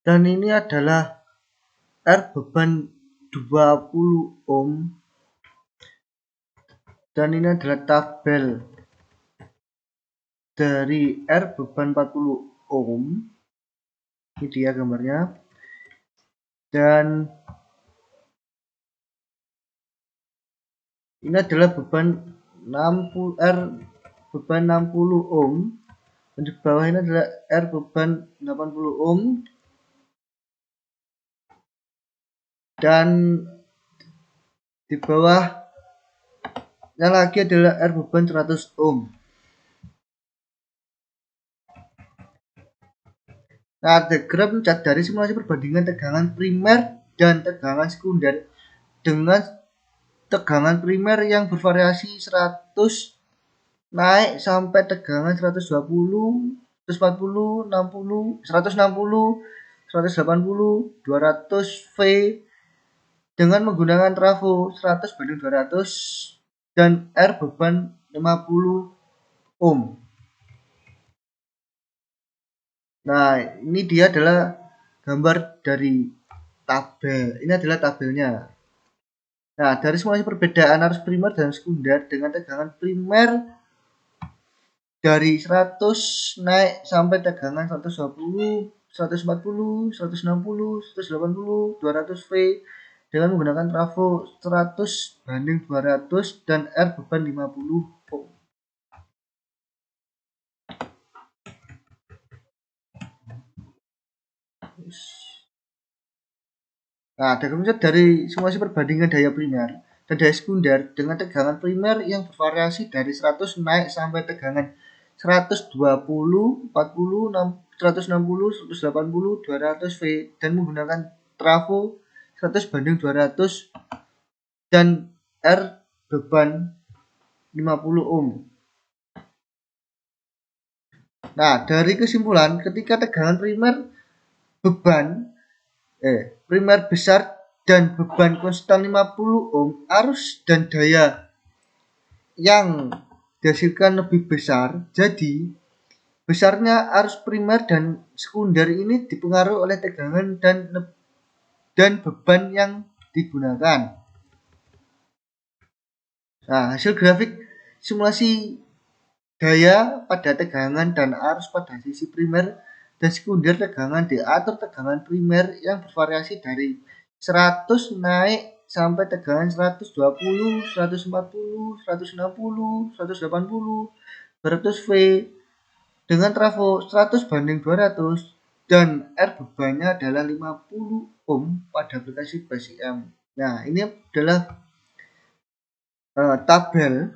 Dan ini adalah R beban 20 ohm, dan ini adalah tabel dari R beban 40 ohm. Ini dia gambarnya. Dan ini adalah beban 60 R beban 60 ohm, dan di bawah ini adalah R beban 80 ohm, dan di bawahnya lagi adalah R beban 100 ohm. Nah, diagram cat dari simulasi perbandingan tegangan primer dan tegangan sekunder dengan tegangan primer yang bervariasi 100 naik sampai tegangan 120, 140, 60, 160, 180, 200 V dengan menggunakan trafo 100/200 dan R beban 50 ohm. Nah, ini dia adalah gambar dari tabel. Ini adalah tabelnya. Nah, dari simulasi perbedaan arus primer dan sekunder dengan tegangan primer dari 100 naik sampai tegangan 120, 140, 160, 180, 200 V dengan menggunakan trafo 100/200 dan R beban 50 ohm. Nah, diagram dari simulasi perbandingan daya primer dan daya sekunder dengan tegangan primer yang bervariasi dari 100 naik sampai tegangan 120, 40, 160, 180, 200 V dan menggunakan trafo 100/200 dan R beban 50 ohm. Nah, dari kesimpulan ketika tegangan primer besar dan beban konstan 50 ohm, arus dan daya yang dihasilkan lebih besar. Jadi besarnya arus primer dan sekunder ini dipengaruhi oleh tegangan dan beban yang digunakan. Nah, hasil grafik simulasi daya pada tegangan dan arus pada sisi primer dan sekunder. Tegangan diatur tegangan primer yang bervariasi dari 100 naik sampai tegangan 120, 140, 160, 180, 200 V dengan trafo 100/200 dan R bebannya adalah 50 ohm pada aplikasi BSIM. Nah, ini adalah tabel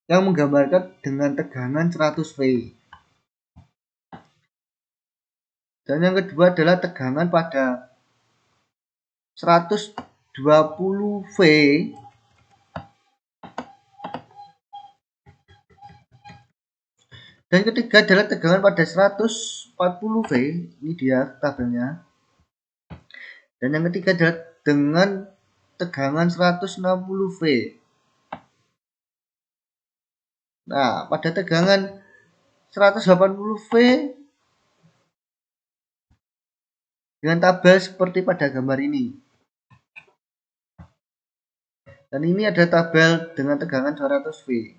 yang menggambarkan dengan tegangan 100 V. Dan yang kedua adalah tegangan pada 120 V dan ketiga adalah tegangan pada 140 V. Ini dia tabelnya. Dan yang ketiga adalah dengan tegangan 160 V. Nah, pada tegangan 180 V dengan tabel seperti pada gambar ini. Dan ini ada tabel dengan tegangan 200 V.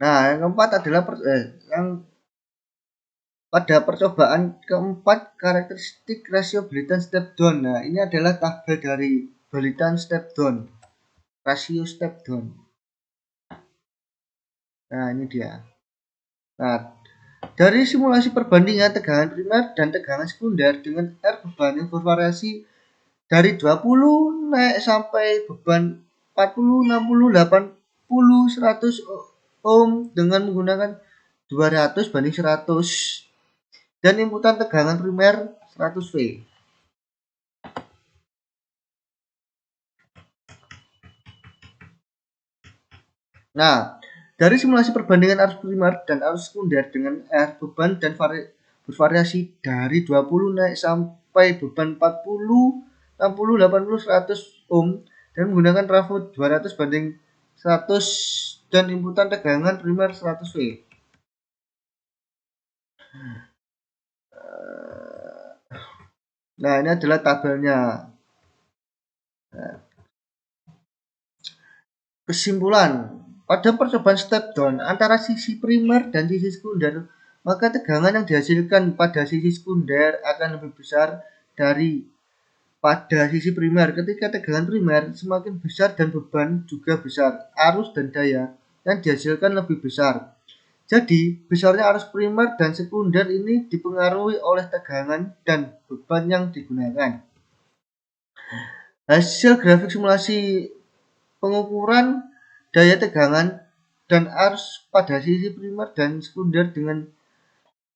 Nah, yang keempat adalah yang pada percobaan keempat karakteristik rasio Belitan step down. Nah, ini adalah tabel dari Belitan step down, rasio step down. Nah, ini dia. Nah, dari simulasi perbandingan tegangan primer dan tegangan sekunder dengan R beban yang bervariasi dari 20 naik sampai beban 40, 60, 80, 100 ohm dengan menggunakan 200/100 dan inputan tegangan primer 100 V. Nah, dari simulasi perbandingan arus primer dan arus sekunder dengan R beban dan bervariasi dari 20 naik sampai beban 40, 60, 80, 100 ohm dan menggunakan trafo 200/100 dan inputan tegangan primer 100 V. Nah, ini adalah tabelnya. Kesimpulan, pada percobaan step down antara sisi primer dan sisi sekunder, maka tegangan yang dihasilkan pada sisi sekunder akan lebih besar dari pada sisi primer. Ketika tegangan primer semakin besar dan beban juga besar, arus dan daya yang dihasilkan lebih besar. Jadi, besarnya arus primer dan sekunder ini dipengaruhi oleh tegangan dan beban yang digunakan. Hasil grafik simulasi pengukuran daya tegangan dan arus pada sisi primer dan sekunder dengan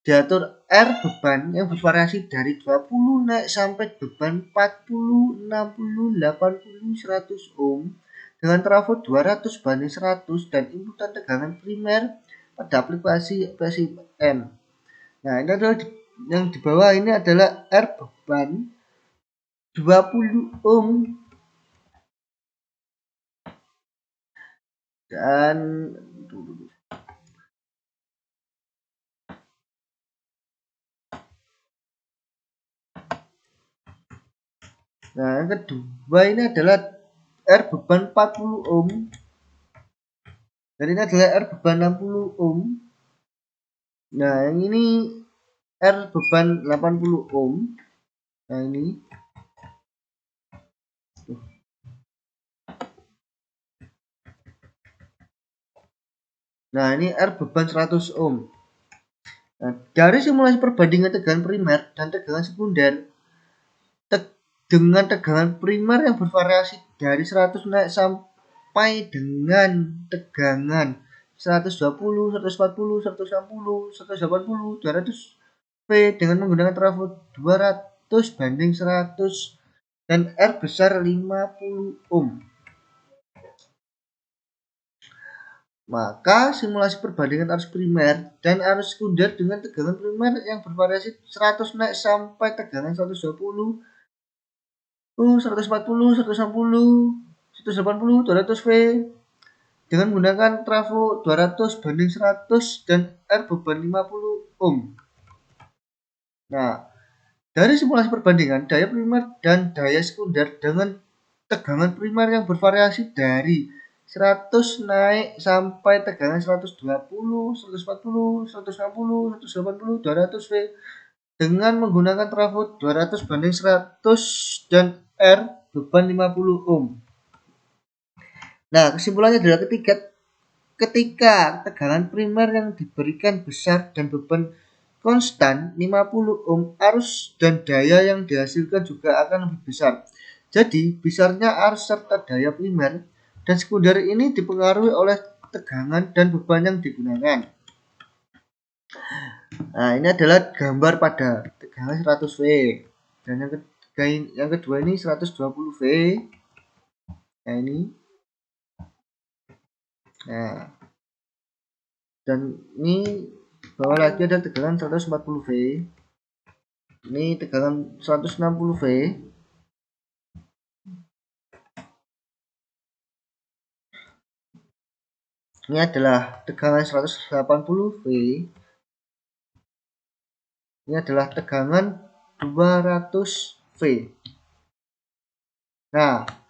diatur R beban yang bervariasi dari 20 naik sampai beban 40, 60, 80, 100 ohm dengan trafo 200 banding 100 dan inputan tegangan primer pada aplikasi M. Nah, ini adalah yang di bawah ini adalah R beban 20 ohm dan nah, yang kedua ini adalah R beban 40 ohm dan ini adalah R beban 60 ohm. Nah, yang ini R beban 80 ohm. Nah, ini R beban 100 ohm. Nah, dari simulasi perbandingan tegangan primer dan tegangan sekunder dengan tegangan primer yang bervariasi dari 100 naik sampai dengan tegangan 120, 140, 160, 180, 200 V dengan menggunakan trafo 200 banding 100 dan R besar 50 ohm. Maka simulasi perbandingan arus primer dan arus sekunder dengan tegangan primer yang bervariasi 100 naik sampai tegangan 120, 140, 160, 180, 200 V dengan menggunakan trafo 200 banding 100 dan R beban 50 ohm. Nah, dari simulasi perbandingan daya primer dan daya sekunder dengan tegangan primer yang bervariasi dari 100 naik sampai tegangan 120, 140, 160, 180, 200 V dengan menggunakan trafo 200 banding 100 dan R beban 50 ohm. Nah, kesimpulannya adalah ketika tegangan primer yang diberikan besar dan beban konstan 50 ohm, arus dan daya yang dihasilkan juga akan lebih besar. Jadi, besarnya arus serta daya primer dan sekunder ini dipengaruhi oleh tegangan dan beban yang digunakan. Nah, ini adalah gambar pada tegangan 100 V dan yang kedua ini 120 V. Nah, ini. Nah, dan ini bawah lagi ada tegangan 140 V. Ini tegangan 160 V. Ini adalah tegangan 180 V. Ini adalah tegangan 200 V. Nah,